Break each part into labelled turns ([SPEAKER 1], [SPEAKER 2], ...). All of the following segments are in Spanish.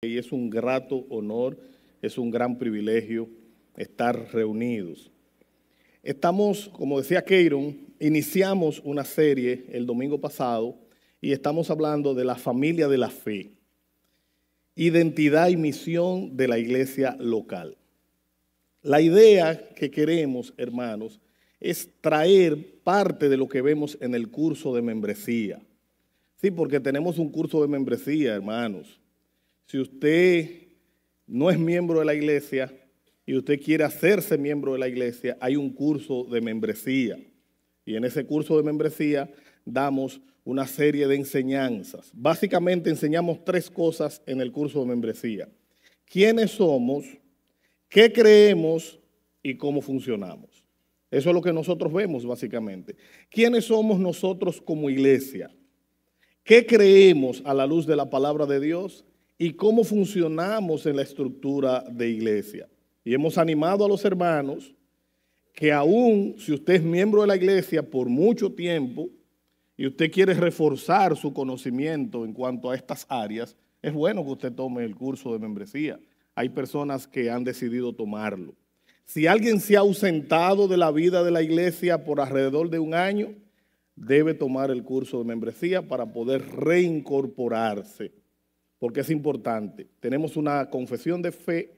[SPEAKER 1] Y es un grato honor, es un gran privilegio estar reunidos. Estamos, como decía Keiron, iniciamos una serie el domingo pasado y estamos hablando de la familia de la fe, identidad y misión de la iglesia local. La idea que queremos, hermanos, es traer parte de lo que vemos en el curso de membresía. Sí, porque tenemos un curso de membresía, hermanos. Si usted no es miembro de la iglesia y usted quiere hacerse miembro de la iglesia, hay un curso de membresía. Y en ese curso de membresía damos una serie de enseñanzas. Básicamente enseñamos 3 cosas en el curso de membresía: quiénes somos, qué creemos y cómo funcionamos. Eso es lo que nosotros vemos básicamente. ¿Quiénes somos nosotros como iglesia? ¿Qué creemos a la luz de la palabra de Dios? ¿Y cómo funcionamos en la estructura de iglesia? Y hemos animado a los hermanos que aún si usted es miembro de la iglesia por mucho tiempo y usted quiere reforzar su conocimiento en cuanto a estas áreas, es bueno que usted tome el curso de membresía. Hay personas que han decidido tomarlo. Si alguien se ha ausentado de la vida de la iglesia por alrededor de un año, debe tomar el curso de membresía para poder reincorporarse. Porque es importante. Tenemos una confesión de fe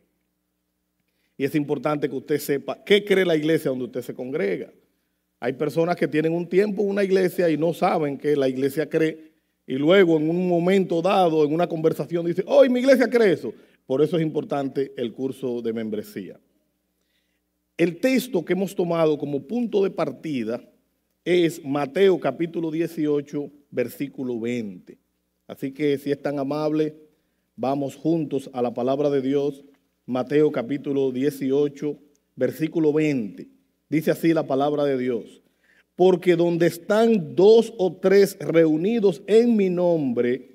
[SPEAKER 1] y es importante que usted sepa qué cree la iglesia donde usted se congrega. Hay personas que tienen un tiempo en una iglesia y no saben qué la iglesia cree y luego en un momento dado, en una conversación, dice, hoy mi iglesia cree eso. Por eso es importante el curso de membresía. El texto que hemos tomado como punto de partida es Mateo capítulo 18, versículo 20. Así que si es tan amable, vamos juntos a la palabra de Dios. Mateo capítulo 18, versículo 20. Dice así la palabra de Dios: porque donde están 2 o 3 reunidos en mi nombre,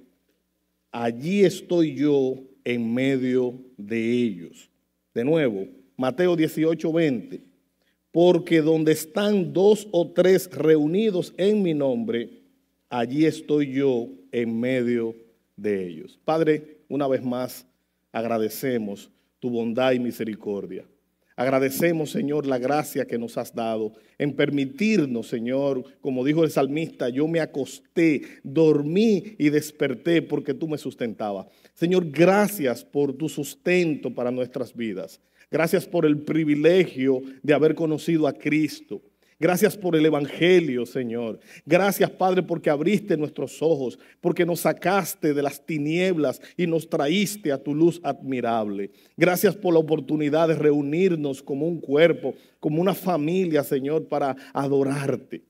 [SPEAKER 1] allí estoy yo en medio de ellos. De nuevo, Mateo 18, 20. Porque donde están 2 o 3 reunidos en mi nombre, allí estoy yo en medio de ellos. Padre, una vez más agradecemos tu bondad y misericordia. Agradecemos, Señor, la gracia que nos has dado en permitirnos, Señor, como dijo el salmista, yo me acosté, dormí y desperté porque tú me sustentabas. Señor, gracias por tu sustento para nuestras vidas. Gracias por el privilegio de haber conocido a Cristo. Gracias por el evangelio, Señor. Gracias, Padre, porque abriste nuestros ojos, porque nos sacaste de las tinieblas y nos traíste a tu luz admirable. Gracias por la oportunidad de reunirnos como un cuerpo, como una familia, Señor, para adorarte,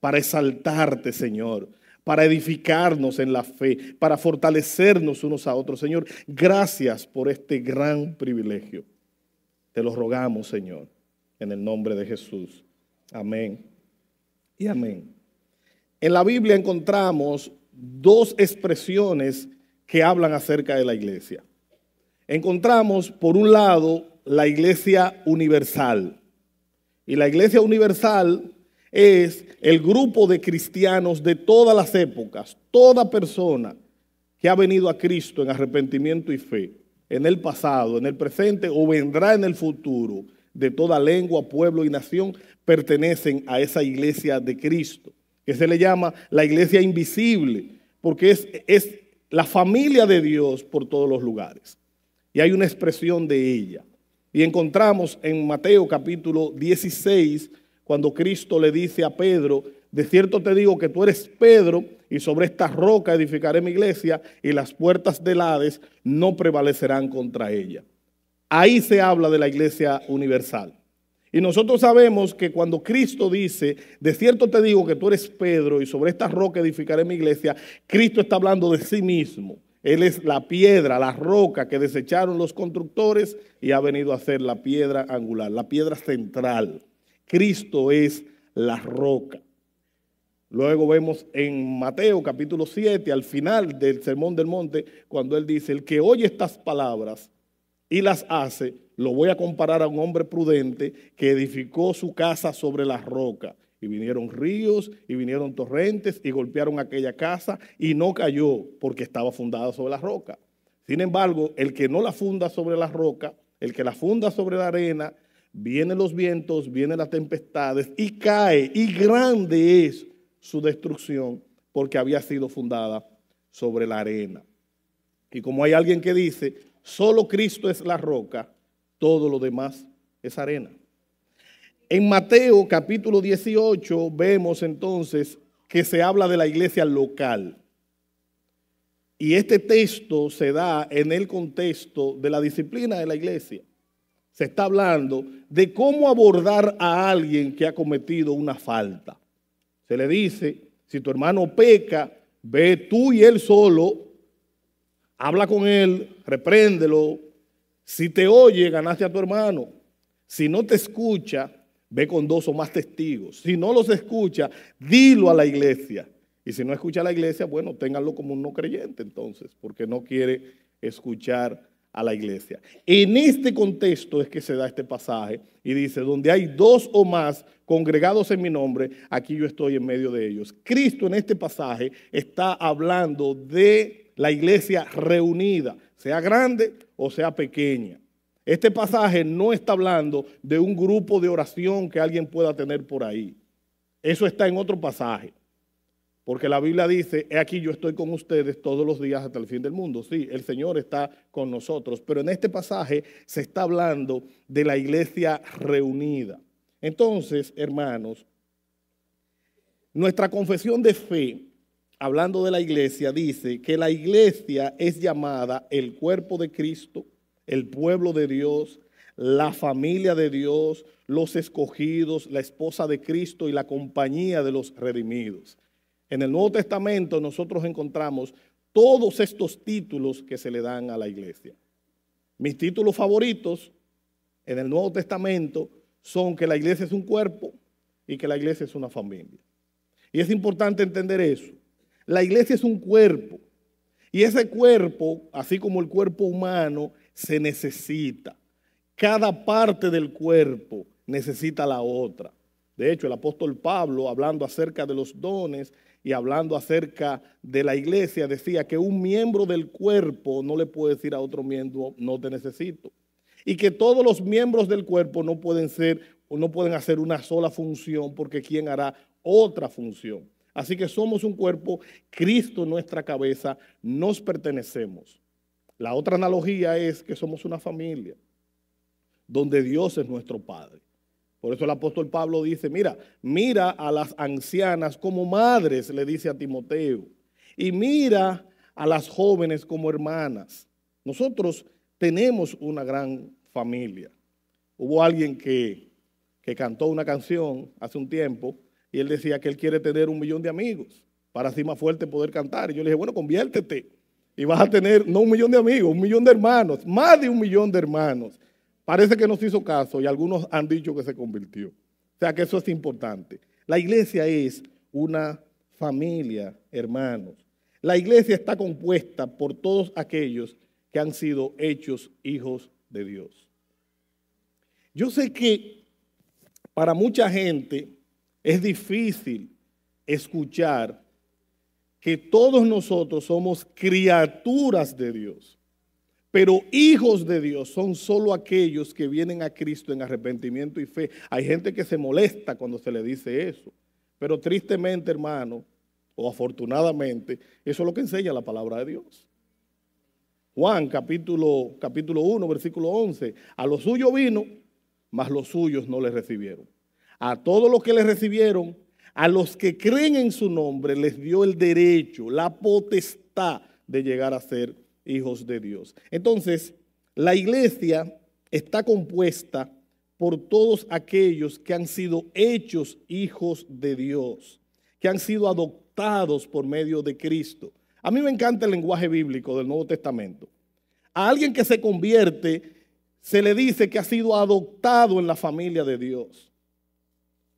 [SPEAKER 1] para exaltarte, Señor, para edificarnos en la fe, para fortalecernos unos a otros. Señor, gracias por este gran privilegio. Te lo rogamos, Señor, en el nombre de Jesús. Amén y amén. En la Biblia encontramos 2 expresiones que hablan acerca de la iglesia. Encontramos, por un lado, la iglesia universal. Y la iglesia universal es el grupo de cristianos de todas las épocas, toda persona que ha venido a Cristo en arrepentimiento y fe, en el pasado, en el presente o vendrá en el futuro, de toda lengua, pueblo y nación, pertenecen a esa iglesia de Cristo, que se le llama la iglesia invisible, porque es la familia de Dios por todos los lugares. Y hay una expresión de ella. Y encontramos en Mateo capítulo 16, cuando Cristo le dice a Pedro, de cierto te digo que tú eres Pedro, y sobre esta roca edificaré mi iglesia, y las puertas del Hades no prevalecerán contra ella. Ahí se habla de la iglesia universal. Y nosotros sabemos que cuando Cristo dice, de cierto te digo que tú eres Pedro y sobre esta roca edificaré mi iglesia, Cristo está hablando de sí mismo. Él es la piedra, la roca que desecharon los constructores y ha venido a ser la piedra angular, la piedra central. Cristo es la roca. Luego vemos en Mateo capítulo 7, al final del Sermón del Monte, cuando él dice, el que oye estas palabras y las hace, lo voy a comparar a un hombre prudente que edificó su casa sobre la roca. Y vinieron ríos y vinieron torrentes y golpearon aquella casa y no cayó porque estaba fundada sobre la roca, Sin embargo, el que no la funda sobre la roca, el que la funda sobre la arena, vienen los vientos, vienen las tempestades y cae, y grande es su destrucción porque había sido fundada sobre la arena. Y como hay alguien que dice, solo Cristo es la roca, todo lo demás es arena. En Mateo capítulo 18 vemos entonces que se habla de la iglesia local. Y este texto se da en el contexto de la disciplina de la iglesia. Se está hablando de cómo abordar a alguien que ha cometido una falta. Se le dice, si tu hermano peca, ve tú y él solo, habla con él, repréndelo. Si te oye, ganaste a tu hermano. Si no te escucha, ve con 2 o más testigos. Si no los escucha, dilo a la iglesia. Y si no escucha a la iglesia, bueno, ténganlo como un no creyente entonces, porque no quiere escuchar a la iglesia. En este contexto es que se da este pasaje y dice, donde hay 2 o más congregados en mi nombre, aquí yo estoy en medio de ellos. Cristo en este pasaje está hablando de la iglesia reunida, sea grande o sea pequeña. Este pasaje no está hablando de un grupo de oración que alguien pueda tener por ahí. Eso está en otro pasaje. Porque la Biblia dice, he aquí yo estoy con ustedes todos los días hasta el fin del mundo. Sí, el Señor está con nosotros, pero en este pasaje se está hablando de la iglesia reunida. Entonces, hermanos, nuestra confesión de fe, hablando de la iglesia, dice que la iglesia es llamada el cuerpo de Cristo, el pueblo de Dios, la familia de Dios, los escogidos, la esposa de Cristo y la compañía de los redimidos. En el Nuevo Testamento nosotros encontramos todos estos títulos que se le dan a la iglesia. Mis títulos favoritos en el Nuevo Testamento son que la iglesia es un cuerpo y que la iglesia es una familia. Y es importante entender eso. La iglesia es un cuerpo y ese cuerpo, así como el cuerpo humano, se necesita. Cada parte del cuerpo necesita la otra. De hecho, el apóstol Pablo, hablando acerca de los dones y hablando acerca de la iglesia, decía que un miembro del cuerpo no le puede decir a otro miembro, no te necesito. Y que todos los miembros del cuerpo no pueden hacer una sola función, porque ¿quién hará otra función? Así que somos un cuerpo, Cristo nuestra cabeza, nos pertenecemos. La otra analogía es que somos una familia, donde Dios es nuestro Padre. Por eso el apóstol Pablo dice, mira a las ancianas como madres, le dice a Timoteo, y mira a las jóvenes como hermanas. Nosotros tenemos una gran familia. Hubo alguien que cantó una canción hace un tiempo y él decía que él quiere tener 1 millón de amigos para así más fuerte poder cantar. Y yo le dije, bueno, conviértete y vas a tener no 1 millón de amigos, 1 millón de hermanos, más de 1 millón de hermanos. Parece que nos hizo caso y algunos han dicho que se convirtió. O sea que eso es importante. La iglesia es una familia, hermanos. La iglesia está compuesta por todos aquellos que han sido hechos hijos de Dios. Yo sé que para mucha gente es difícil escuchar que todos nosotros somos criaturas de Dios. Pero hijos de Dios son solo aquellos que vienen a Cristo en arrepentimiento y fe. Hay gente que se molesta cuando se le dice eso. Pero tristemente, hermano, o afortunadamente, eso es lo que enseña la palabra de Dios. Juan capítulo 1, versículo 11. A los suyos vino, mas los suyos no le recibieron. A todos los que le recibieron, a los que creen en su nombre, les dio el derecho, la potestad de llegar a ser hijos de Dios. Entonces, la iglesia está compuesta por todos aquellos que han sido hechos hijos de Dios, que han sido adoptados por medio de Cristo. A mí me encanta el lenguaje bíblico del Nuevo Testamento. A alguien que se convierte, se le dice que ha sido adoptado en la familia de Dios.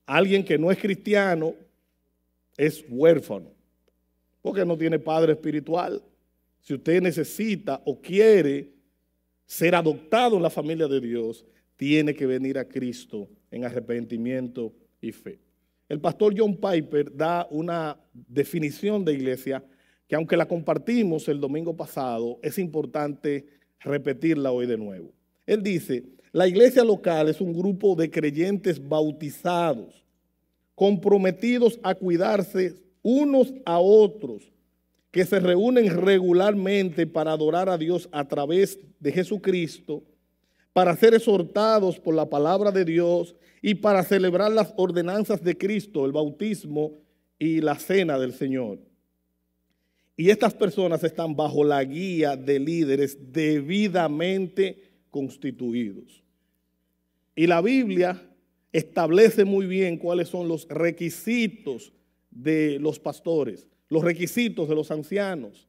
[SPEAKER 1] A alguien que no es cristiano, es huérfano, porque no tiene padre espiritual. Si usted necesita o quiere ser adoptado en la familia de Dios, tiene que venir a Cristo en arrepentimiento y fe. El pastor John Piper da una definición de iglesia que aunque la compartimos el domingo pasado, es importante repetirla hoy de nuevo. Él dice, la iglesia local es un grupo de creyentes bautizados, comprometidos a cuidarse unos a otros, que se reúnen regularmente para adorar a Dios a través de Jesucristo, para ser exhortados por la palabra de Dios y para celebrar las ordenanzas de Cristo, el bautismo y la cena del Señor. Y estas personas están bajo la guía de líderes debidamente constituidos. Y la Biblia establece muy bien cuáles son los requisitos de los pastores, los requisitos de los ancianos.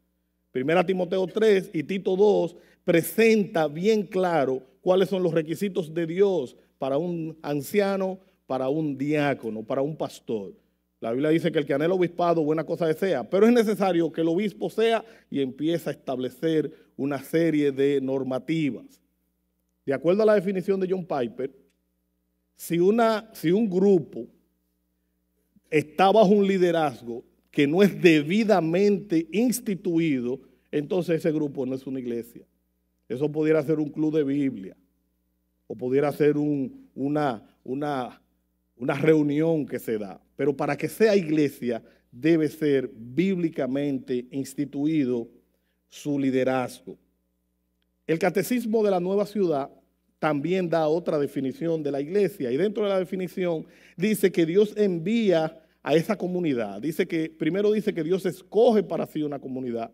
[SPEAKER 1] Primera Timoteo 3 y Tito 2 presenta bien claro cuáles son los requisitos de Dios para un anciano, para un diácono, para un pastor. La Biblia dice que el que anhela obispado, buena cosa desea, pero es necesario que el obispo sea y empiece a establecer una serie de normativas. De acuerdo a la definición de John Piper, si un grupo está bajo un liderazgo que no es debidamente instituido, entonces ese grupo no es una iglesia. Eso pudiera ser un club de Biblia o pudiera ser una reunión que se da. Pero para que sea iglesia debe ser bíblicamente instituido su liderazgo. El Catecismo de la Nueva Ciudad también da otra definición de la iglesia y dentro de la definición dice que Dios envía a esa comunidad. Primero dice que Dios escoge para sí una comunidad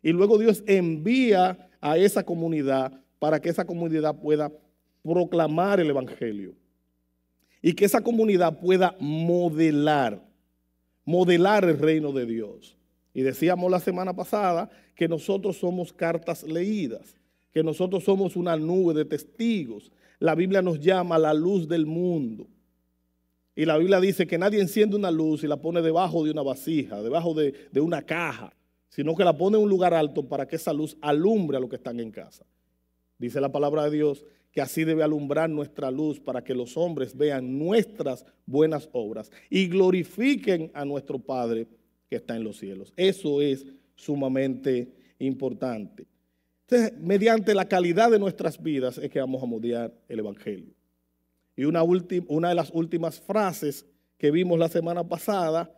[SPEAKER 1] y luego Dios envía a esa comunidad para que esa comunidad pueda proclamar el evangelio y que esa comunidad pueda modelar el reino de Dios. Y decíamos la semana pasada que nosotros somos cartas leídas, que nosotros somos una nube de testigos. La Biblia nos llama la luz del mundo. Y la Biblia dice que nadie enciende una luz y la pone debajo de una vasija, debajo de una caja, sino que la pone en un lugar alto para que esa luz alumbre a los que están en casa. Dice la palabra de Dios que así debe alumbrar nuestra luz para que los hombres vean nuestras buenas obras y glorifiquen a nuestro Padre que está en los cielos. Eso es sumamente importante. Entonces, mediante la calidad de nuestras vidas es que vamos a modelar el evangelio. Y una de las últimas frases que vimos la semana pasada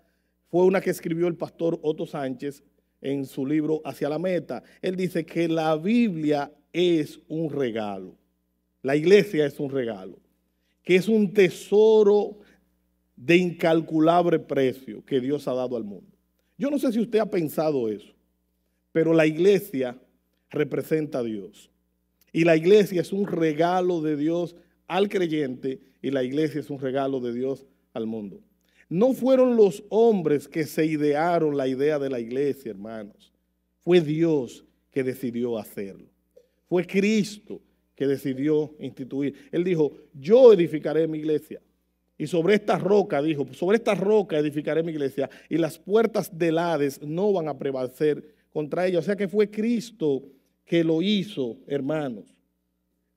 [SPEAKER 1] fue una que escribió el pastor Otto Sánchez en su libro Hacia la Meta. Él dice que la Biblia es un regalo. La iglesia es un regalo, que es un tesoro de incalculable precio que Dios ha dado al mundo. Yo no sé si usted ha pensado eso, pero la iglesia representa a Dios. Y la iglesia es un regalo de Dios al creyente y la iglesia es un regalo de Dios al mundo. No fueron los hombres que se idearon la idea de la iglesia, hermanos. Fue Dios que decidió hacerlo. Fue Cristo que decidió instituir. Él dijo, yo edificaré mi iglesia. Y sobre esta roca, dijo, sobre esta roca edificaré mi iglesia y las puertas del Hades no van a prevalecer contra ella. O sea que fue Cristo que lo hizo, hermanos.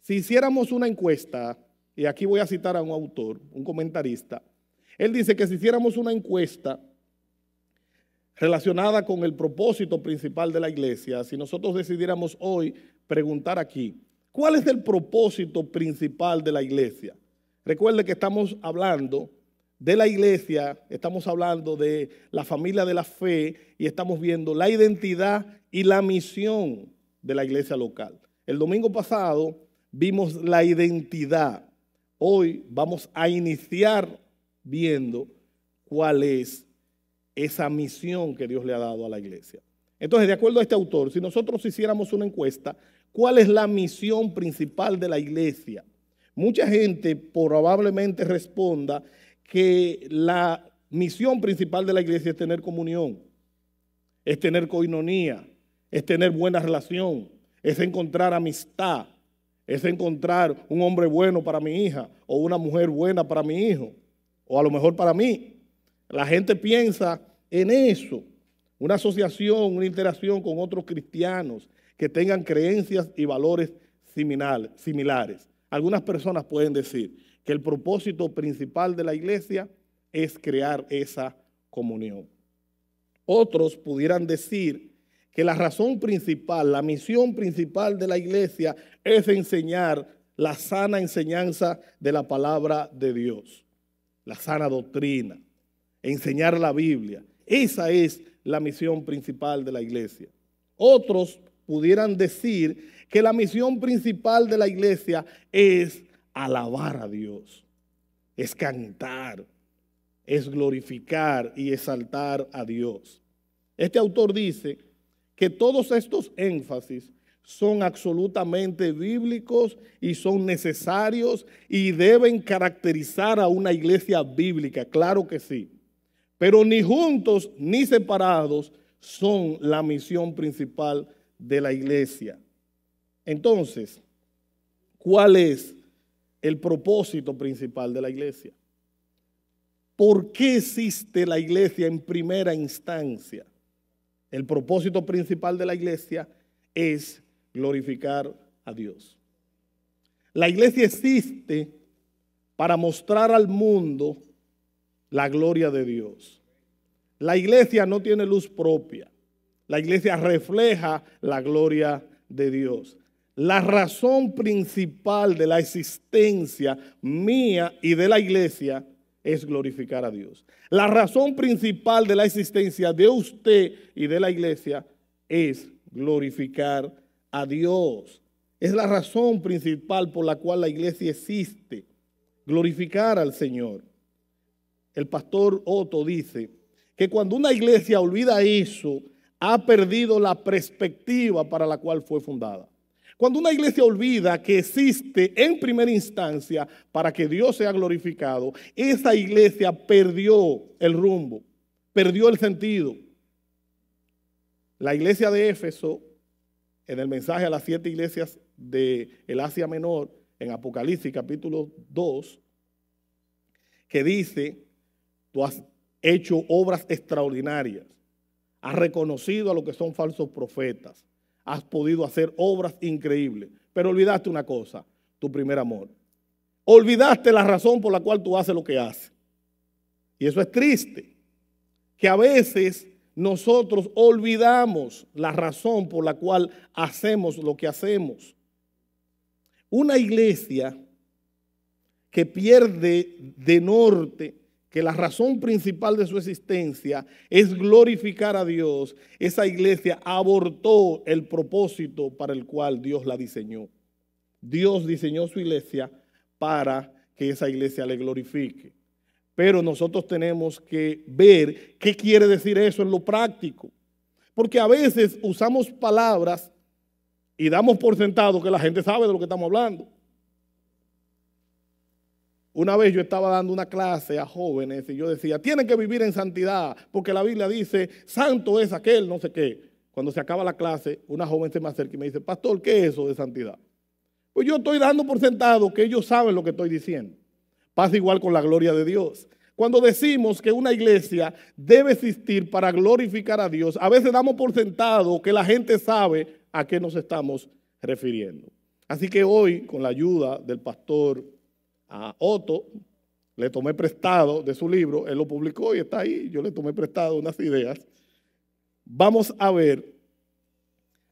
[SPEAKER 1] Si hiciéramos una encuesta, y aquí voy a citar a un autor, un comentarista, él dice que si hiciéramos una encuesta relacionada con el propósito principal de la iglesia, si nosotros decidiéramos hoy preguntar aquí, ¿cuál es el propósito principal de la iglesia? Recuerde que estamos hablando de la iglesia, estamos hablando de la familia de la fe y estamos viendo la identidad y la misión de la iglesia local. El domingo pasado vimos la identidad. Hoy vamos a iniciar viendo cuál es esa misión que Dios le ha dado a la iglesia. Entonces, de acuerdo a este autor, si nosotros hiciéramos una encuesta, ¿cuál es la misión principal de la iglesia? Mucha gente probablemente responda que la misión principal de la iglesia es tener comunión, es tener coinonía, es tener buena relación, es encontrar amistad, es encontrar un hombre bueno para mi hija o una mujer buena para mi hijo o a lo mejor para mí. La gente piensa en eso, una asociación, una interacción con otros cristianos que tengan creencias y valores similares. Algunas personas pueden decir que el propósito principal de la iglesia es crear esa comunión. Otros pudieran decir que la razón principal, la misión principal de la iglesia es enseñar la sana enseñanza de la palabra de Dios, la sana doctrina, enseñar la Biblia. Esa es la misión principal de la iglesia. Otros pudieran decir que la misión principal de la iglesia es alabar a Dios, es cantar, es glorificar y exaltar a Dios. Este autor dice que todos estos énfasis son absolutamente bíblicos y son necesarios y deben caracterizar a una iglesia bíblica, claro que sí, pero ni juntos ni separados son la misión principal de la iglesia. Entonces, ¿cuál es el propósito principal de la iglesia? ¿Por qué existe la iglesia en primera instancia? El propósito principal de la iglesia es glorificar a Dios. La iglesia existe para mostrar al mundo la gloria de Dios. La iglesia no tiene luz propia. La iglesia refleja la gloria de Dios. La razón principal de la existencia mía y de la iglesia es glorificar a Dios. La razón principal de la existencia de usted y de la iglesia es glorificar a Dios. Es la razón principal por la cual la iglesia existe, glorificar al Señor. El pastor Otto dice que cuando una iglesia olvida eso, ha perdido la perspectiva para la cual fue fundada. Cuando una iglesia olvida que existe en primera instancia para que Dios sea glorificado, esa iglesia perdió el rumbo, perdió el sentido. La iglesia de Éfeso, en el mensaje a las 7 iglesias del Asia Menor, en Apocalipsis capítulo 2, que dice: tú has hecho obras extraordinarias, has reconocido a lo que son falsos profetas, has podido hacer obras increíbles, pero olvidaste una cosa, tu primer amor. Olvidaste la razón por la cual tú haces lo que haces. Y eso es triste, que a veces nosotros olvidamos la razón por la cual hacemos lo que hacemos. Una iglesia que pierde de norte, que la razón principal de su existencia es glorificar a Dios, esa iglesia abortó el propósito para el cual Dios la diseñó. Dios diseñó su iglesia para que esa iglesia le glorifique. Pero nosotros tenemos que ver qué quiere decir eso en lo práctico. Porque a veces usamos palabras y damos por sentado que la gente sabe de lo que estamos hablando. Una vez yo estaba dando una clase a jóvenes y yo decía, tienen que vivir en santidad, porque la Biblia dice, santo es aquel, no sé qué. Cuando se acaba la clase, una joven se me acerca y me dice, pastor, ¿qué es eso de santidad? Pues yo estoy dando por sentado que ellos saben lo que estoy diciendo. Pasa igual con la gloria de Dios. Cuando decimos que una iglesia debe existir para glorificar a Dios, a veces damos por sentado que la gente sabe a qué nos estamos refiriendo. Así que hoy, con la ayuda del pastor a Otto, le tomé prestado de su libro, él lo publicó y está ahí, yo le tomé prestado unas ideas. Vamos a ver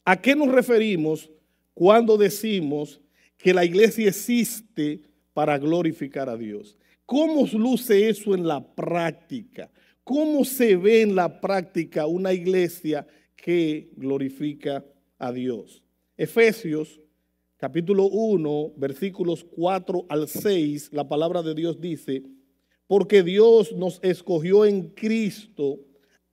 [SPEAKER 1] a qué nos referimos cuando decimos que la iglesia existe para glorificar a Dios. ¿Cómo luce eso en la práctica? ¿Cómo se ve en la práctica una iglesia que glorifica a Dios? Efesios capítulo 1, versículos 4 al 6, la palabra de Dios dice, porque Dios nos escogió en Cristo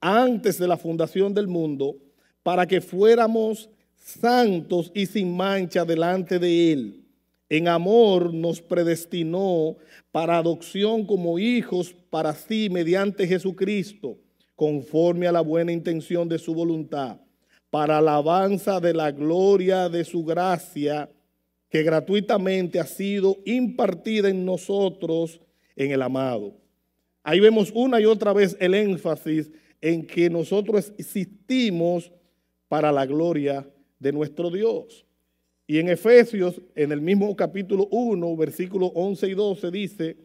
[SPEAKER 1] antes de la fundación del mundo para que fuéramos santos y sin mancha delante de Él. En amor nos predestinó para adopción como hijos para sí mediante Jesucristo, conforme a la buena intención de su voluntad, para alabanza de la gloria de su gracia, que gratuitamente ha sido impartida en nosotros en el amado. Ahí vemos una y otra vez el énfasis en que nosotros existimos para la gloria de nuestro Dios. Y en Efesios, en el mismo capítulo 1, versículos 11 y 12, dice,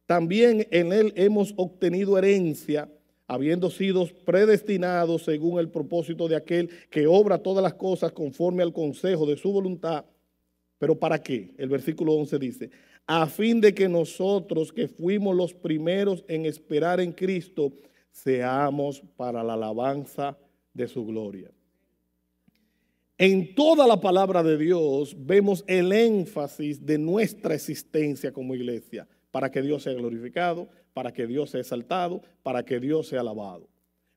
[SPEAKER 1] también en él hemos obtenido herencia, habiendo sido predestinados según el propósito de aquel que obra todas las cosas conforme al consejo de su voluntad. ¿Pero para qué? El versículo 11 dice, a fin de que nosotros que fuimos los primeros en esperar en Cristo, seamos para la alabanza de su gloria. En toda la palabra de Dios vemos el énfasis de nuestra existencia como iglesia, para que Dios sea glorificado, para que Dios sea exaltado, para que Dios sea alabado.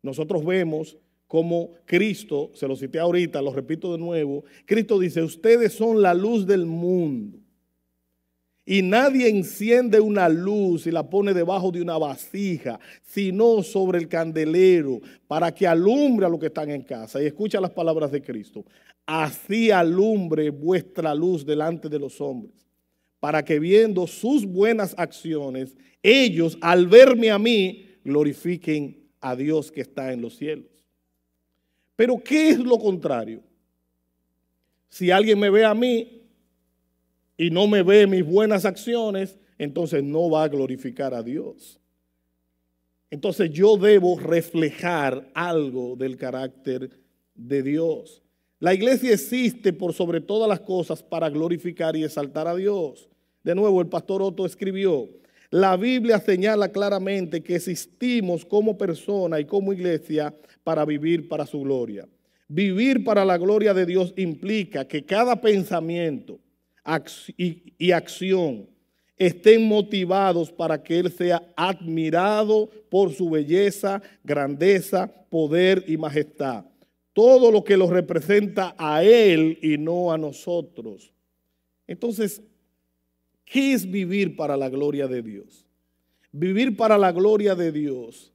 [SPEAKER 1] Nosotros vemos como Cristo, se lo cité ahorita, lo repito de nuevo, Cristo dice, ustedes son la luz del mundo. Y nadie enciende una luz y la pone debajo de una vasija, sino sobre el candelero, para que alumbre a los que están en casa. Y escucha las palabras de Cristo. Así alumbre vuestra luz delante de los hombres, para que viendo sus buenas acciones, ellos al verme a mí, glorifiquen a Dios que está en los cielos. Pero ¿qué es lo contrario? Si alguien me ve a mí y no me ve mis buenas acciones, entonces no va a glorificar a Dios. Entonces yo debo reflejar algo del carácter de Dios. La iglesia existe por sobre todas las cosas para glorificar y exaltar a Dios. De nuevo, el pastor Otto escribió, la Biblia señala claramente que existimos como persona y como iglesia para vivir para su gloria. Vivir para la gloria de Dios implica que cada pensamiento y acción estén motivados para que Él sea admirado por su belleza, grandeza, poder y majestad. Todo lo que lo representa a Él y no a nosotros. Entonces, ¿qué es vivir para la gloria de Dios? Vivir para la gloria de Dios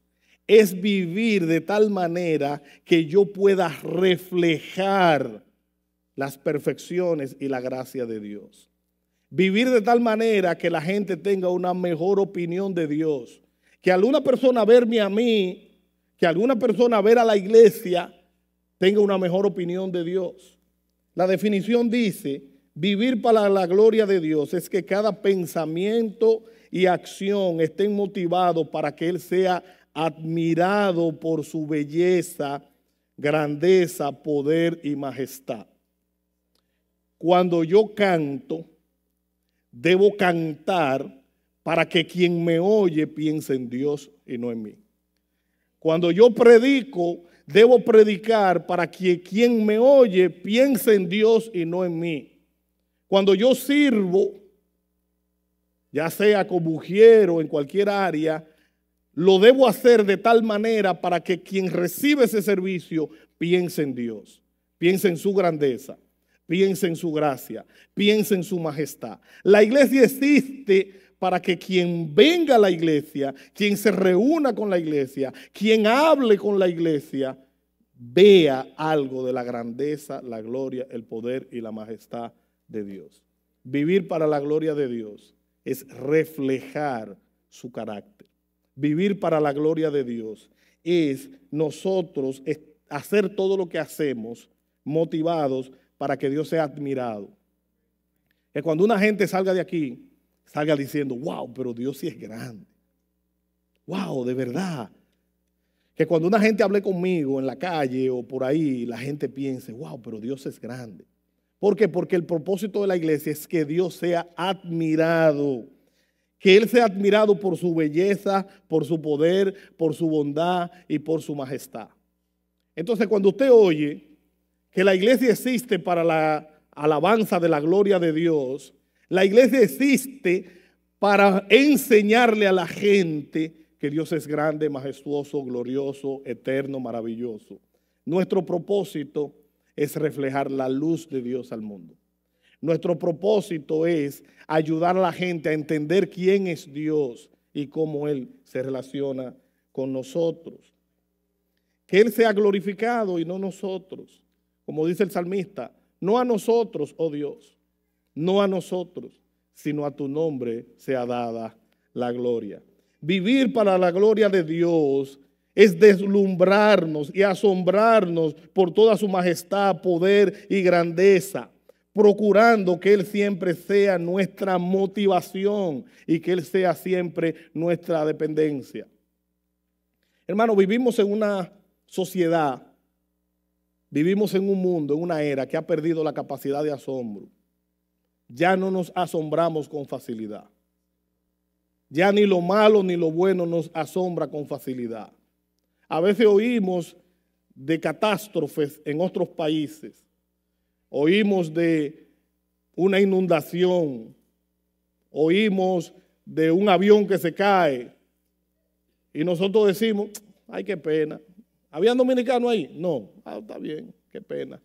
[SPEAKER 1] es vivir de tal manera que yo pueda reflejar las perfecciones y la gracia de Dios. Vivir de tal manera que la gente tenga una mejor opinión de Dios. Que alguna persona verme a mí, que alguna persona ver a la iglesia, tenga una mejor opinión de Dios. La definición dice, vivir para la gloria de Dios es que cada pensamiento y acción estén motivados para que Él sea admirado por su belleza, grandeza, poder y majestad. Cuando yo canto, debo cantar para que quien me oye piense en Dios y no en mí. Cuando yo predico, debo predicar para que quien me oye piense en Dios y no en mí. Cuando yo sirvo, ya sea como ujiero en cualquier área, lo debo hacer de tal manera para que quien recibe ese servicio piense en Dios, piense en su grandeza, piense en su gracia, piense en su majestad. La iglesia existe para que quien venga a la iglesia, quien se reúna con la iglesia, quien hable con la iglesia, vea algo de la grandeza, la gloria, el poder y la majestad de Dios. Vivir para la gloria de Dios es reflejar su carácter. Vivir para la gloria de Dios es nosotros hacer todo lo que hacemos motivados para que Dios sea admirado. Que cuando una gente salga de aquí, salga diciendo, wow, pero Dios sí es grande. Wow, de verdad. Que cuando una gente hable conmigo en la calle o por ahí, la gente piense, wow, pero Dios es grande. ¿Por qué? Porque el propósito de la iglesia es que Dios sea admirado. Que Él sea admirado por su belleza, por su poder, por su bondad y por su majestad. Entonces, cuando usted oye que la iglesia existe para la alabanza de la gloria de Dios, la iglesia existe para enseñarle a la gente que Dios es grande, majestuoso, glorioso, eterno, maravilloso. Nuestro propósito es reflejar la luz de Dios al mundo. Nuestro propósito es ayudar a la gente a entender quién es Dios y cómo Él se relaciona con nosotros. Que Él sea glorificado y no nosotros. Como dice el salmista, no a nosotros, oh Dios, no a nosotros, sino a tu nombre sea dada la gloria. Vivir para la gloria de Dios es deslumbrarnos y asombrarnos por toda su majestad, poder y grandeza, procurando que Él siempre sea nuestra motivación y que Él sea siempre nuestra dependencia. Hermano, vivimos en una sociedad, vivimos en un mundo, en una era que ha perdido la capacidad de asombro. Ya no nos asombramos con facilidad. Ya ni lo malo ni lo bueno nos asombra con facilidad. A veces oímos de catástrofes en otros países. Oímos de una inundación. Oímos de un avión que se cae. Y nosotros decimos, ay, qué pena. ¿Habían dominicanos ahí? No. Ah, está bien, qué pena.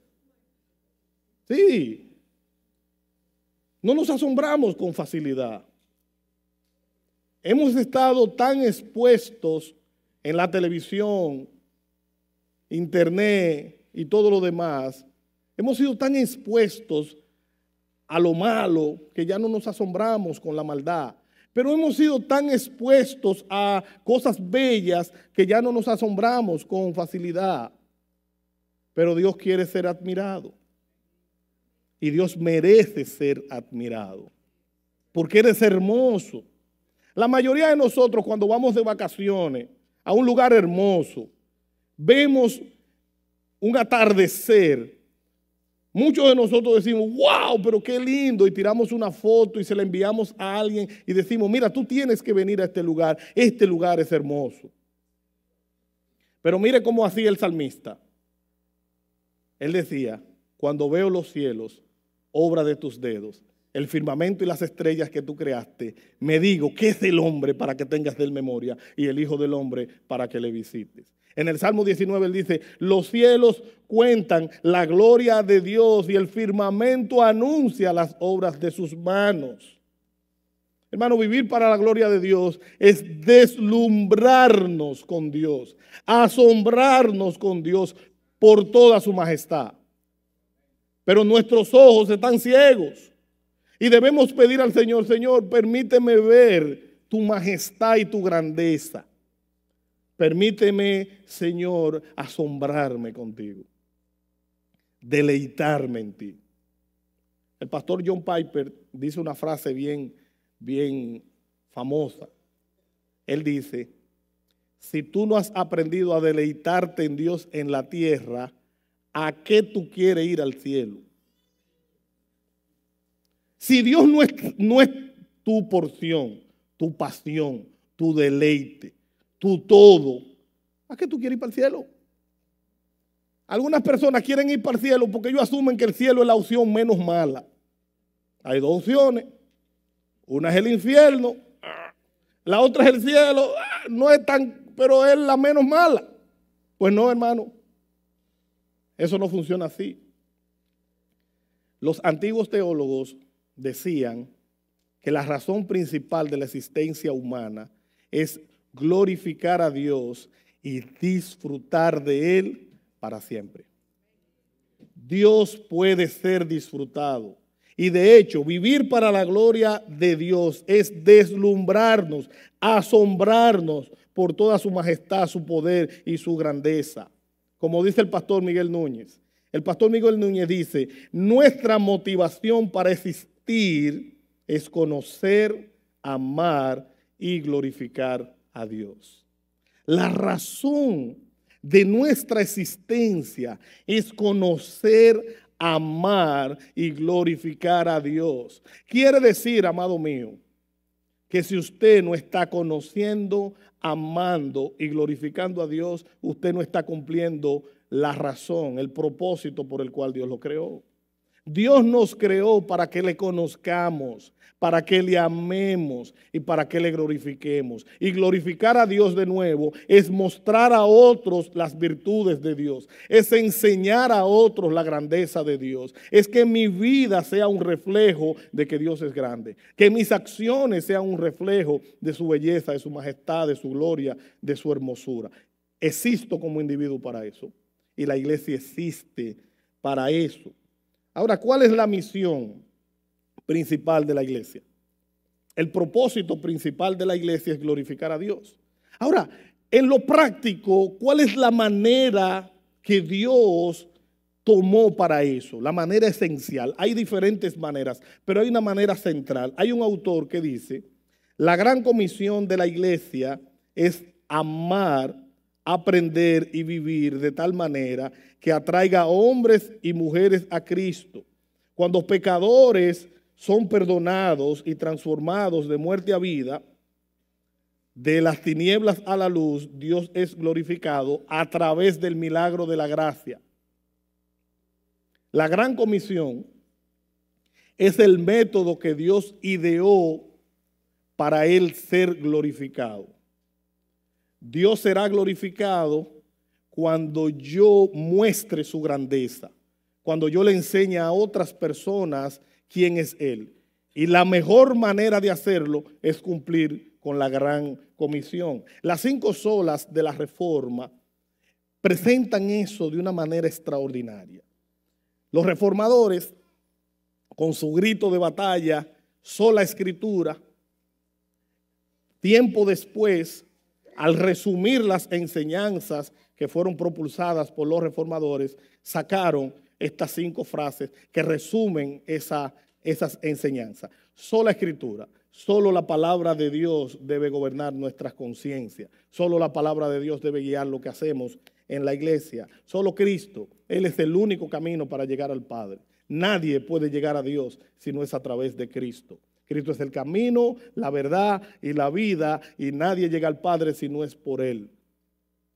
[SPEAKER 1] Sí. No nos asombramos con facilidad. Hemos estado tan expuestos en la televisión, internet y todo lo demás. Hemos sido tan expuestos a lo malo que ya no nos asombramos con la maldad. Pero hemos sido tan expuestos a cosas bellas que ya no nos asombramos con facilidad. Pero Dios quiere ser admirado. Y Dios merece ser admirado. Porque eres hermoso. La mayoría de nosotros cuando vamos de vacaciones a un lugar hermoso, vemos un atardecer. Muchos de nosotros decimos, wow, pero qué lindo, y tiramos una foto y se la enviamos a alguien y decimos, mira, tú tienes que venir a este lugar es hermoso. Pero mire cómo hacía el salmista. Él decía, cuando veo los cielos, obra de tus dedos, el firmamento y las estrellas que tú creaste, me digo, ¿qué es el hombre para que tengas de él memoria y el hijo del hombre para que le visites? En el Salmo 19 él dice, los cielos cuentan la gloria de Dios y el firmamento anuncia las obras de sus manos. Hermano, vivir para la gloria de Dios es deslumbrarnos con Dios, asombrarnos con Dios por toda su majestad. Pero nuestros ojos están ciegos. Y debemos pedir al Señor, Señor, permíteme ver tu majestad y tu grandeza. Permíteme, Señor, asombrarme contigo. Deleitarme en ti. El pastor John Piper dice una frase bien famosa. Él dice, si tú no has aprendido a deleitarte en Dios en la tierra, ¿a qué tú quieres ir al cielo? Si Dios no es tu porción, tu pasión, tu deleite, tu todo, ¿a qué tú quieres ir para el cielo? Algunas personas quieren ir para el cielo porque ellos asumen que el cielo es la opción menos mala. Hay dos opciones. Una es el infierno, la otra es el cielo. No es tan, pero es la menos mala. Pues no, hermano. Eso no funciona así. Los antiguos teólogos decían que la razón principal de la existencia humana es glorificar a Dios y disfrutar de Él para siempre. Dios puede ser disfrutado. Y de hecho, vivir para la gloria de Dios es deslumbrarnos, asombrarnos por toda su majestad, su poder y su grandeza. Como dice el pastor Miguel Núñez. El pastor Miguel Núñez dice, nuestra motivación para existir es conocer, amar y glorificar a Dios. La razón de nuestra existencia es conocer, amar y glorificar a Dios. Quiere decir, amado mío, que si usted no está conociendo, amando y glorificando a Dios, usted no está cumpliendo la razón, el propósito por el cual Dios lo creó. Dios nos creó para que le conozcamos, para que le amemos y para que le glorifiquemos. Y glorificar a Dios de nuevo es mostrar a otros las virtudes de Dios, es enseñar a otros la grandeza de Dios, es que mi vida sea un reflejo de que Dios es grande, que mis acciones sean un reflejo de su belleza, de su majestad, de su gloria, de su hermosura. Existo como individuo para eso y la iglesia existe para eso. Ahora, ¿cuál es la misión principal de la iglesia? El propósito principal de la iglesia es glorificar a Dios. Ahora, en lo práctico, ¿cuál es la manera que Dios tomó para eso? La manera esencial. Hay diferentes maneras, pero hay una manera central. Hay un autor que dice, la gran comisión de la iglesia es amar aprender y vivir de tal manera que atraiga a hombres y mujeres a Cristo. Cuando pecadores son perdonados y transformados de muerte a vida, de las tinieblas a la luz, Dios es glorificado a través del milagro de la gracia. La gran comisión es el método que Dios ideó para Él ser glorificado. Dios será glorificado cuando yo muestre su grandeza, cuando yo le enseñe a otras personas quién es Él. Y la mejor manera de hacerlo es cumplir con la gran comisión. Las 5 solas de la Reforma presentan eso de una manera extraordinaria. Los reformadores, con su grito de batalla, sola escritura, tiempo después, al resumir las enseñanzas que fueron propulsadas por los reformadores, sacaron estas 5 frases que resumen esas enseñanzas. Sola escritura, solo la palabra de Dios debe gobernar nuestras conciencias, solo la palabra de Dios debe guiar lo que hacemos en la iglesia, solo Cristo, Él es el único camino para llegar al Padre. Nadie puede llegar a Dios si no es a través de Cristo. Cristo es el camino, la verdad y la vida, y nadie llega al Padre si no es por Él.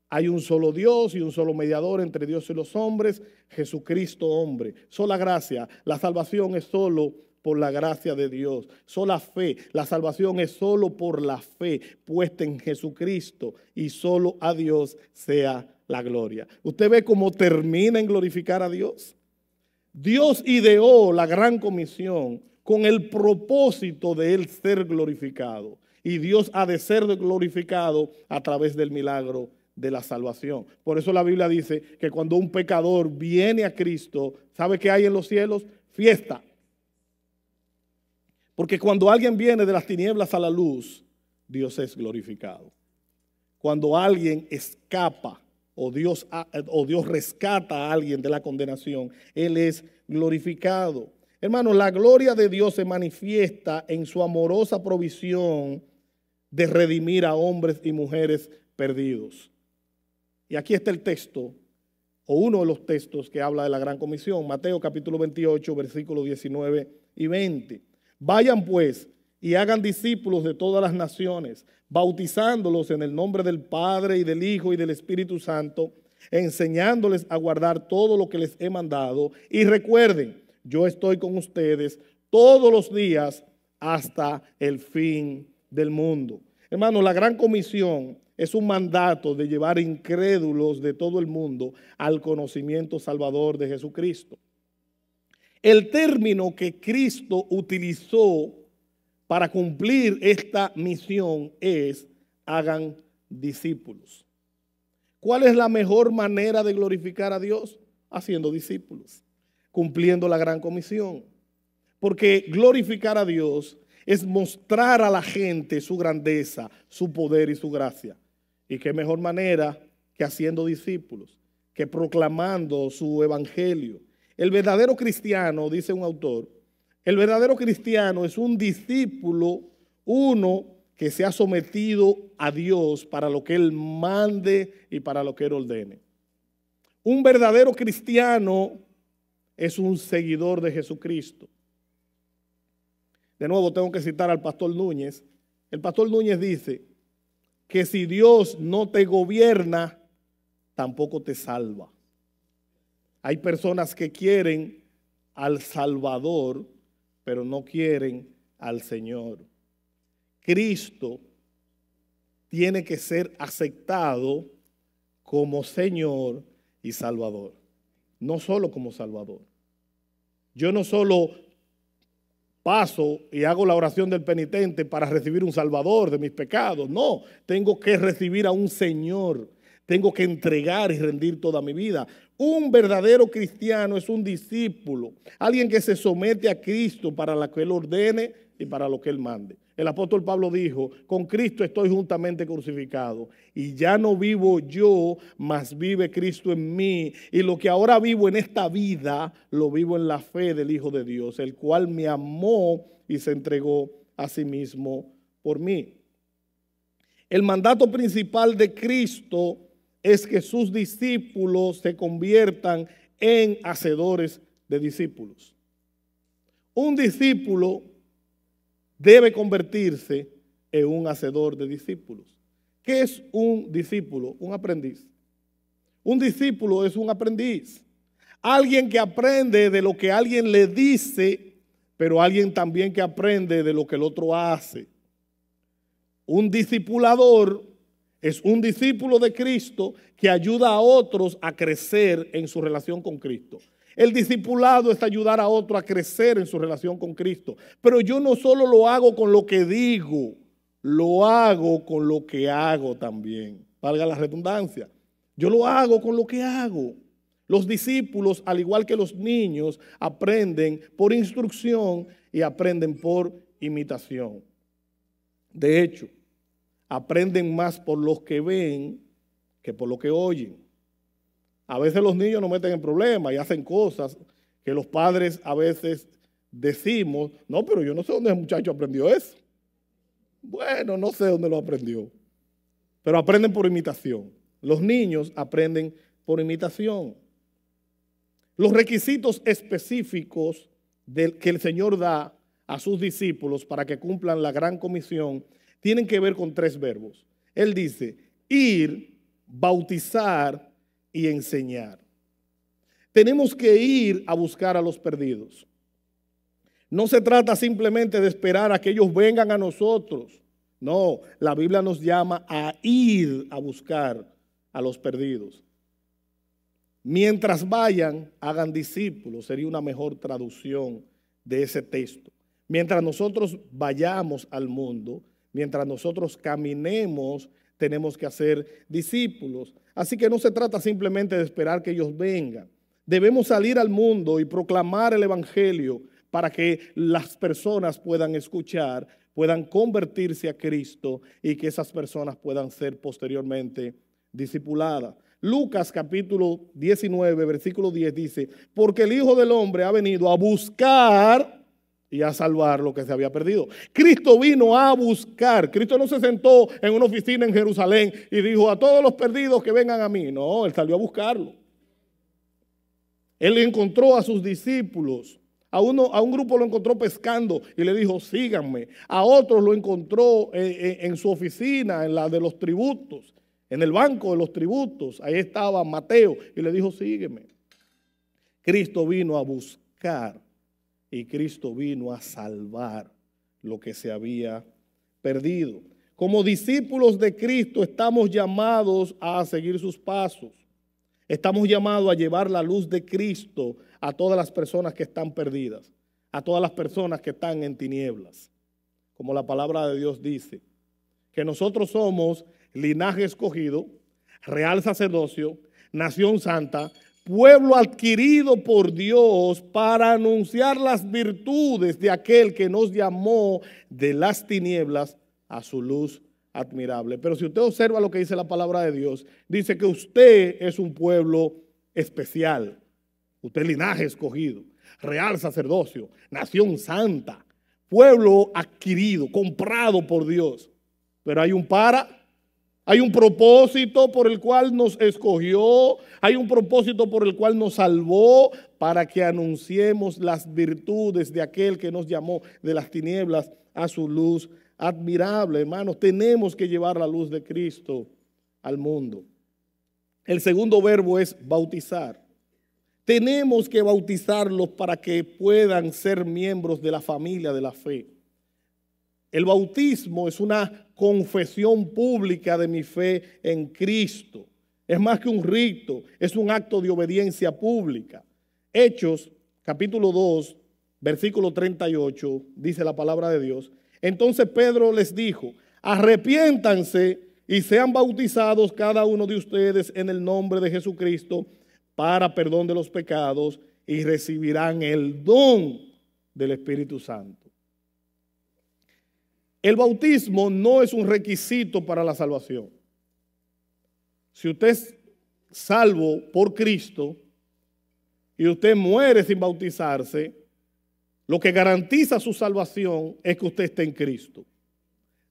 [SPEAKER 1] Hay un solo Dios y un solo mediador entre Dios y los hombres, Jesucristo hombre. Sola gracia, la salvación es solo por la gracia de Dios. Sola fe, la salvación es solo por la fe puesta en Jesucristo, y solo a Dios sea la gloria. ¿Usted ve cómo termina en glorificar a Dios? Dios ideó la gran comisión con el propósito de Él ser glorificado. Y Dios ha de ser glorificado a través del milagro de la salvación. Por eso la Biblia dice que cuando un pecador viene a Cristo, ¿sabe qué hay en los cielos? Fiesta. Porque cuando alguien viene de las tinieblas a la luz, Dios es glorificado. Cuando alguien escapa o Dios rescata a alguien de la condenación, Él es glorificado. Hermano, la gloria de Dios se manifiesta en su amorosa provisión de redimir a hombres y mujeres perdidos. Y aquí está el texto, o uno de los textos que habla de la gran comisión, Mateo capítulo 28, versículos 19 y 20. Vayan pues y hagan discípulos de todas las naciones, bautizándolos en el nombre del Padre y del Hijo y del Espíritu Santo, enseñándoles a guardar todo lo que les he mandado. Y recuerden, yo estoy con ustedes todos los días hasta el fin del mundo. Hermanos, la gran comisión es un mandato de llevar incrédulos de todo el mundo al conocimiento salvador de Jesucristo. El término que Cristo utilizó para cumplir esta misión es: hagan discípulos. ¿Cuál es la mejor manera de glorificar a Dios? Haciendo discípulos, cumpliendo la gran comisión. Porque glorificar a Dios es mostrar a la gente su grandeza, su poder y su gracia. Y qué mejor manera que haciendo discípulos, que proclamando su evangelio. El verdadero cristiano, dice un autor, el verdadero cristiano es un discípulo, uno que se ha sometido a Dios para lo que Él mande y para lo que Él ordene. Un verdadero cristiano es un seguidor de Jesucristo. De nuevo tengo que citar al pastor Núñez. El pastor Núñez dice que si Dios no te gobierna, tampoco te salva. Hay personas que quieren al Salvador, pero no quieren al Señor. Cristo tiene que ser aceptado como Señor y Salvador, no solo como Salvador. Yo no solo paso y hago la oración del penitente para recibir un Salvador de mis pecados, no, tengo que recibir a un Señor, tengo que entregar y rendir toda mi vida. Un verdadero cristiano es un discípulo, alguien que se somete a Cristo para lo que Él ordene y para lo que Él mande. El apóstol Pablo dijo: con Cristo estoy juntamente crucificado, y ya no vivo yo, mas vive Cristo en mí. Y lo que ahora vivo en esta vida, lo vivo en la fe del Hijo de Dios, el cual me amó y se entregó a sí mismo por mí. El mandato principal de Cristo es que sus discípulos se conviertan en hacedores de discípulos. Un discípulo debe convertirse en un hacedor de discípulos. ¿Qué es un discípulo? Un aprendiz. Un discípulo es un aprendiz. Alguien que aprende de lo que alguien le dice, pero alguien también que aprende de lo que el otro hace. Un discipulador es un discípulo de Cristo que ayuda a otros a crecer en su relación con Cristo. El discipulado es ayudar a otro a crecer en su relación con Cristo. Pero yo no solo lo hago con lo que digo, lo hago con lo que hago también. Valga la redundancia. Yo lo hago con lo que hago. Los discípulos, al igual que los niños, aprenden por instrucción y aprenden por imitación. De hecho, aprenden más por los que ven que por lo que oyen. A veces los niños nos meten en problemas y hacen cosas que los padres a veces decimos, no, pero yo no sé dónde el muchacho aprendió eso. Bueno, no sé dónde lo aprendió, pero aprenden por imitación. Los niños aprenden por imitación. Los requisitos específicos que el Señor da a sus discípulos para que cumplan la gran comisión tienen que ver con 3 verbos. Él dice, ir, bautizar y enseñar. Tenemos que ir a buscar a los perdidos. No se trata simplemente de esperar a que ellos vengan a nosotros. No, la Biblia nos llama a ir a buscar a los perdidos. Mientras vayan, hagan discípulos. Sería una mejor traducción de ese texto. Mientras nosotros vayamos al mundo, mientras nosotros caminemos, tenemos que hacer discípulos. Así que no se trata simplemente de esperar que ellos vengan. Debemos salir al mundo y proclamar el evangelio para que las personas puedan escuchar, puedan convertirse a Cristo y que esas personas puedan ser posteriormente discipuladas. Lucas capítulo 19, versículo 10 dice, porque el Hijo del Hombre ha venido a buscar y a salvar lo que se había perdido. Cristo vino a buscar. Cristo no se sentó en una oficina en Jerusalén y dijo a todos los perdidos que vengan a mí. No, Él salió a buscarlo. Él encontró a sus discípulos. A un grupo lo encontró pescando y le dijo, síganme. A otros lo encontró en su oficina, en la de los tributos, en el banco de los tributos. Ahí estaba Mateo y le dijo, sígueme. Cristo vino a buscar y Cristo vino a salvar lo que se había perdido. Como discípulos de Cristo estamos llamados a seguir sus pasos. Estamos llamados a llevar la luz de Cristo a todas las personas que están perdidas, a todas las personas que están en tinieblas. Como la palabra de Dios dice, que nosotros somos linaje escogido, real sacerdocio, nación santa, pueblo adquirido por Dios para anunciar las virtudes de aquel que nos llamó de las tinieblas a su luz admirable. Pero si usted observa lo que dice la palabra de Dios, dice que usted es un pueblo especial. Usted es linaje escogido, real sacerdocio, nación santa, pueblo adquirido, comprado por Dios. Pero hay un propósito por el cual nos escogió, hay un propósito por el cual nos salvó para que anunciemos las virtudes de aquel que nos llamó de las tinieblas a su luz admirable. Hermanos, tenemos que llevar la luz de Cristo al mundo. El segundo verbo es bautizar. Tenemos que bautizarlos para que puedan ser miembros de la familia de la fe. El bautismo es una confesión pública de mi fe en Cristo. Es más que un rito, es un acto de obediencia pública. Hechos, capítulo 2, versículo 38, dice la palabra de Dios. Entonces Pedro les dijo, arrepiéntanse y sean bautizados cada uno de ustedes en el nombre de Jesucristo para perdón de los pecados y recibirán el don del Espíritu Santo. El bautismo no es un requisito para la salvación. Si usted es salvo por Cristo y usted muere sin bautizarse, lo que garantiza su salvación es que usted esté en Cristo.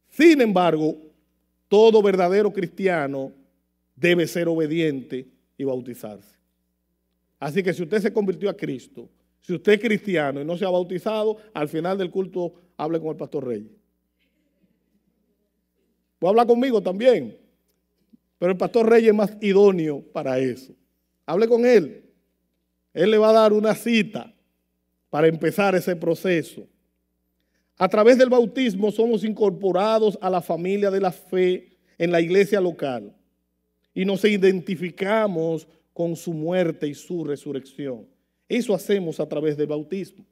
[SPEAKER 1] Sin embargo, todo verdadero cristiano debe ser obediente y bautizarse. Así que si usted se convirtió a Cristo, si usted es cristiano y no se ha bautizado, al final del culto hable con el pastor Reyes. Puede hablar conmigo también, pero el pastor Reyes es más idóneo para eso. Hable con él. Él le va a dar una cita para empezar ese proceso. A través del bautismo somos incorporados a la familia de la fe en la iglesia local y nos identificamos con su muerte y su resurrección. Eso hacemos a través del bautismo.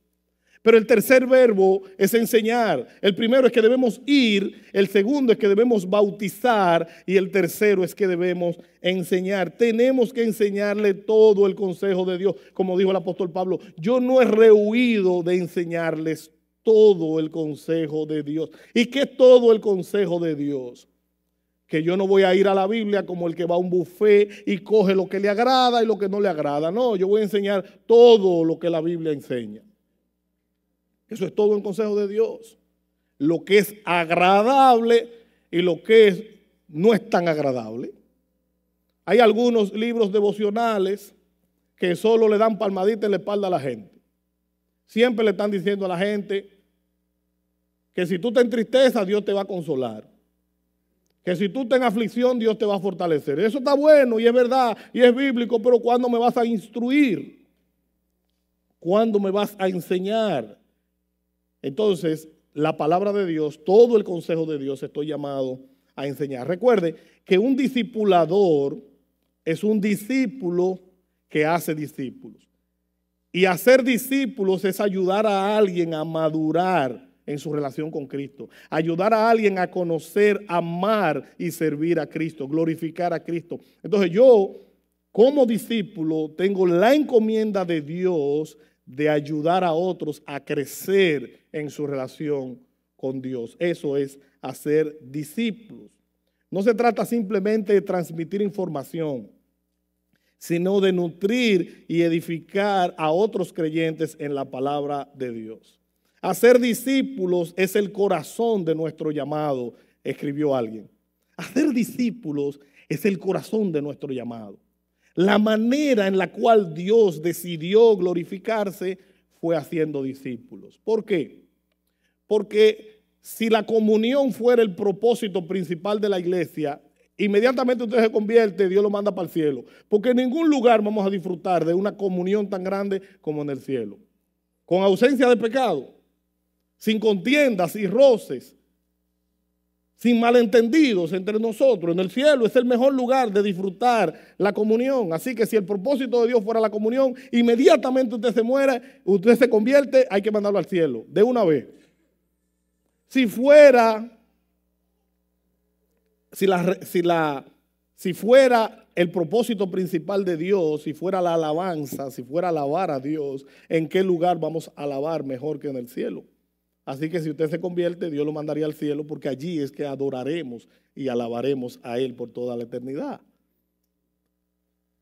[SPEAKER 1] Pero el tercer verbo es enseñar. El primero es que debemos ir, el segundo es que debemos bautizar y el tercero es que debemos enseñar. Tenemos que enseñarle todo el consejo de Dios. Como dijo el apóstol Pablo, yo no he rehuido de enseñarles todo el consejo de Dios. ¿Y qué es todo el consejo de Dios? Que yo no voy a ir a la Biblia como el que va a un buffet y coge lo que le agrada y lo que no le agrada. No, yo voy a enseñar todo lo que la Biblia enseña. Eso es todo el consejo de Dios. Lo que es agradable y lo que no es tan agradable. Hay algunos libros devocionales que solo le dan palmadita en la espalda a la gente. Siempre le están diciendo a la gente que si tú te entristezas, Dios te va a consolar. Que si tú estás en aflicción, Dios te va a fortalecer. Eso está bueno y es verdad y es bíblico, pero ¿cuándo me vas a instruir? ¿Cuándo me vas a enseñar? Entonces, la palabra de Dios, todo el consejo de Dios, estoy llamado a enseñar. Recuerde que un discipulador es un discípulo que hace discípulos. Y hacer discípulos es ayudar a alguien a madurar en su relación con Cristo. Ayudar a alguien a conocer, amar y servir a Cristo, glorificar a Cristo. Entonces yo, como discípulo, tengo la encomienda de Dios de ayudar a otros a crecer en su relación con Dios. Eso es hacer discípulos. No se trata simplemente de transmitir información, sino de nutrir y edificar a otros creyentes en la palabra de Dios. Hacer discípulos es el corazón de nuestro llamado, escribió alguien. Hacer discípulos es el corazón de nuestro llamado. La manera en la cual Dios decidió glorificarse fue haciendo discípulos. ¿Por qué? Porque si la comunión fuera el propósito principal de la iglesia, inmediatamente usted se convierte, Dios lo manda para el cielo. Porque en ningún lugar vamos a disfrutar de una comunión tan grande como en el cielo. Con ausencia de pecado, sin contiendas y roces, sin malentendidos entre nosotros. En el cielo es el mejor lugar de disfrutar la comunión. Así que si el propósito de Dios fuera la comunión, inmediatamente usted se muere, usted se convierte, hay que mandarlo al cielo, de una vez. Si fuera el propósito principal de Dios, si fuera la alabanza, si fuera alabar a Dios, ¿en qué lugar vamos a alabar mejor que en el cielo? Así que si usted se convierte, Dios lo mandaría al cielo porque allí es que adoraremos y alabaremos a Él por toda la eternidad.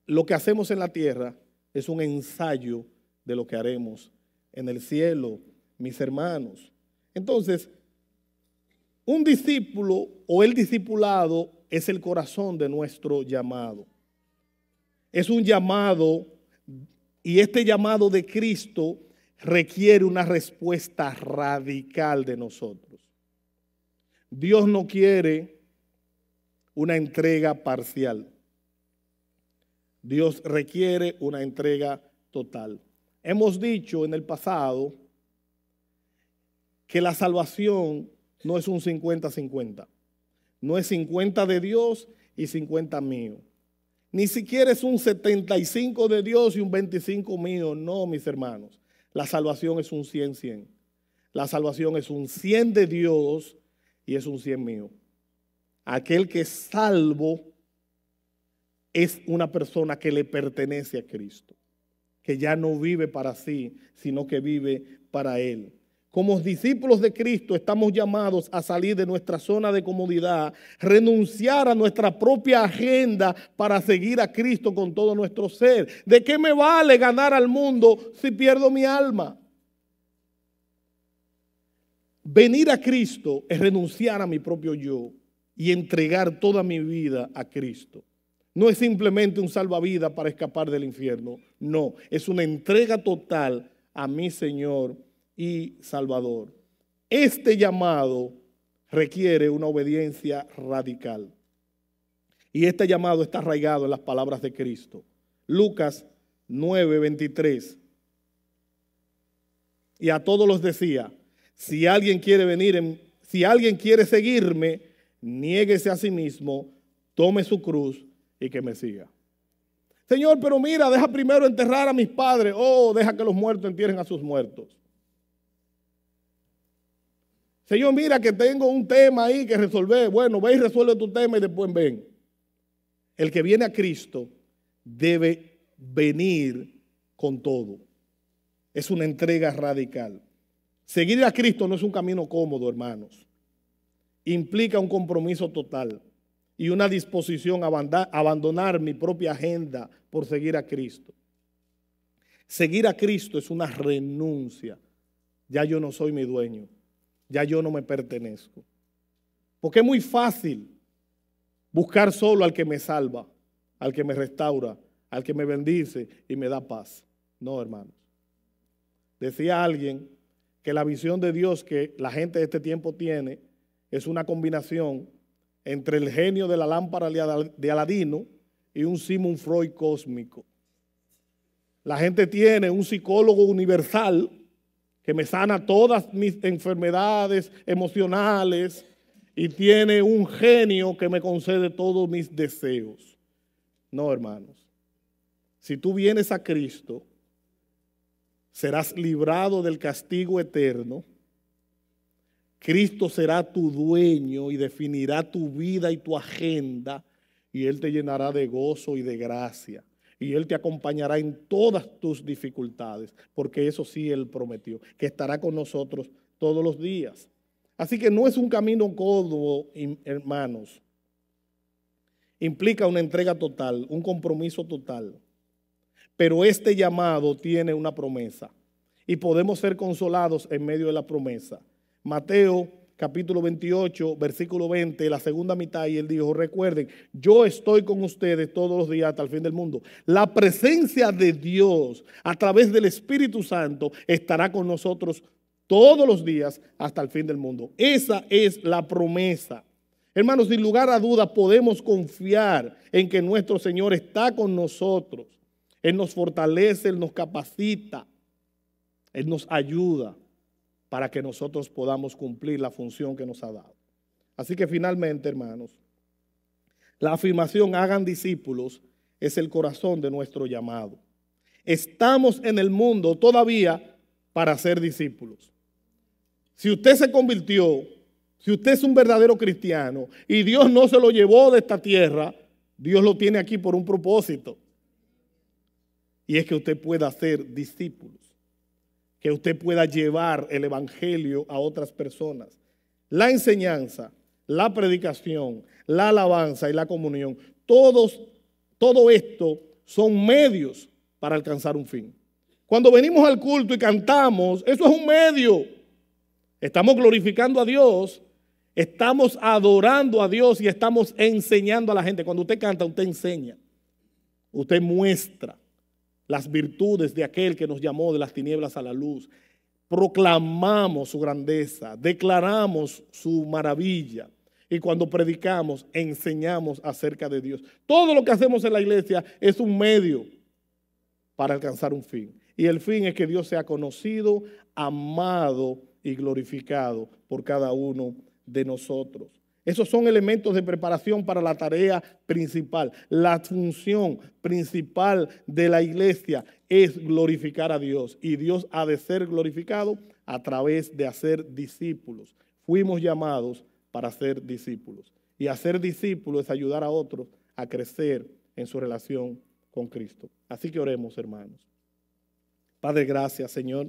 [SPEAKER 1] Lo que hacemos en la tierra es un ensayo de lo que haremos en el cielo, mis hermanos. Entonces, un discípulo o el discipulado es el corazón de nuestro llamado. Es un llamado y este llamado de Cristo requiere una respuesta radical de nosotros. Dios no quiere una entrega parcial. Dios requiere una entrega total. Hemos dicho en el pasado que la salvación no es un 50-50. No es 50 de Dios y 50 mío. Ni siquiera es un 75 de Dios y un 25 mío. No, mis hermanos. La salvación es un 100-100. La salvación es un 100 de Dios y es un 100 mío. Aquel que es salvo es una persona que le pertenece a Cristo, que ya no vive para sí, sino que vive para Él. Como discípulos de Cristo estamos llamados a salir de nuestra zona de comodidad, renunciar a nuestra propia agenda para seguir a Cristo con todo nuestro ser. ¿De qué me vale ganar al mundo si pierdo mi alma? Venir a Cristo es renunciar a mi propio yo y entregar toda mi vida a Cristo. No es simplemente un salvavidas para escapar del infierno. No, es una entrega total a mi Señor y Salvador. Este llamado requiere una obediencia radical. Y este llamado está arraigado en las palabras de Cristo. Lucas 9:23. Y a todos los decía, si alguien quiere seguirme, niéguese a sí mismo, tome su cruz y que me siga. Señor, pero mira, deja primero enterrar a mis padres. Oh, deja que los muertos entierren a sus muertos. Señor, mira que tengo un tema ahí que resolver. Bueno, ve y resuelve tu tema y después ven. El que viene a Cristo debe venir con todo. Es una entrega radical. Seguir a Cristo no es un camino cómodo, hermanos. Implica un compromiso total y una disposición a abandonar mi propia agenda por seguir a Cristo. Seguir a Cristo es una renuncia. Ya yo no soy mi dueño. Ya yo no me pertenezco. Porque es muy fácil buscar solo al que me salva, al que me restaura, al que me bendice y me da paz. No, hermanos. Decía alguien que la visión de Dios que la gente de este tiempo tiene es una combinación entre el genio de la lámpara de Aladino y un Sigmund Freud cósmico. La gente tiene un psicólogo universal que me sana todas mis enfermedades emocionales y tiene un genio que me concede todos mis deseos. No, hermanos. Si tú vienes a Cristo, serás librado del castigo eterno. Cristo será tu dueño y definirá tu vida y tu agenda, y Él te llenará de gozo y de gracia. Y Él te acompañará en todas tus dificultades, porque eso sí Él prometió, que estará con nosotros todos los días. Así que no es un camino cómodo, hermanos. Implica una entrega total, un compromiso total. Pero este llamado tiene una promesa y podemos ser consolados en medio de la promesa. Mateo capítulo 28, versículo 20, la segunda mitad, y Él dijo, recuerden, yo estoy con ustedes todos los días hasta el fin del mundo. La presencia de Dios a través del Espíritu Santo estará con nosotros todos los días hasta el fin del mundo. Esa es la promesa. Hermanos, sin lugar a dudas podemos confiar en que nuestro Señor está con nosotros. Él nos fortalece, Él nos capacita, Él nos ayuda para que nosotros podamos cumplir la función que nos ha dado. Así que finalmente, hermanos, la afirmación hagan discípulos es el corazón de nuestro llamado. Estamos en el mundo todavía para ser discípulos. Si usted se convirtió, si usted es un verdadero cristiano y Dios no se lo llevó de esta tierra, Dios lo tiene aquí por un propósito. Y es que usted pueda ser discípulos, que usted pueda llevar el evangelio a otras personas. La enseñanza, la predicación, la alabanza y la comunión, todo esto son medios para alcanzar un fin. Cuando venimos al culto y cantamos, eso es un medio. Estamos glorificando a Dios, estamos adorando a Dios y estamos enseñando a la gente. Cuando usted canta, usted enseña, usted muestra las virtudes de aquel que nos llamó de las tinieblas a la luz. Proclamamos su grandeza, declaramos su maravilla. Y cuando predicamos, enseñamos acerca de Dios. Todo lo que hacemos en la iglesia es un medio para alcanzar un fin. Y el fin es que Dios sea conocido, amado y glorificado por cada uno de nosotros. Esos son elementos de preparación para la tarea principal. La función principal de la iglesia es glorificar a Dios. Y Dios ha de ser glorificado a través de hacer discípulos. Fuimos llamados para ser discípulos. Y hacer discípulos es ayudar a otros a crecer en su relación con Cristo. Así que oremos, hermanos. Padre, gracias, Señor.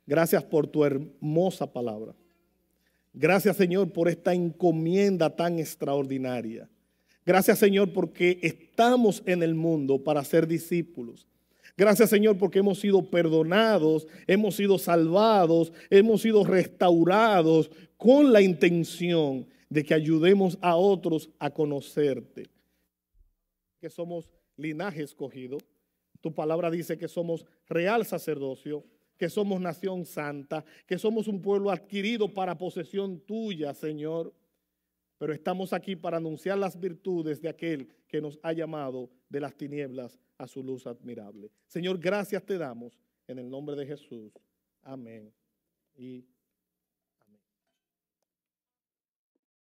[SPEAKER 1] Gracias por tu hermosa palabra. Gracias, Señor, por esta encomienda tan extraordinaria. Gracias, Señor, porque estamos en el mundo para ser discípulos. Gracias, Señor, porque hemos sido perdonados, hemos sido salvados, hemos sido restaurados con la intención de que ayudemos a otros a conocerte. que somos linaje escogido. Tu palabra dice que somos real sacerdocio, que somos nación santa, que somos un pueblo adquirido para posesión tuya, Señor. Pero estamos aquí para anunciar las virtudes de aquel que nos ha llamado de las tinieblas a su luz admirable. Señor, gracias te damos en el nombre de Jesús. Amén. Y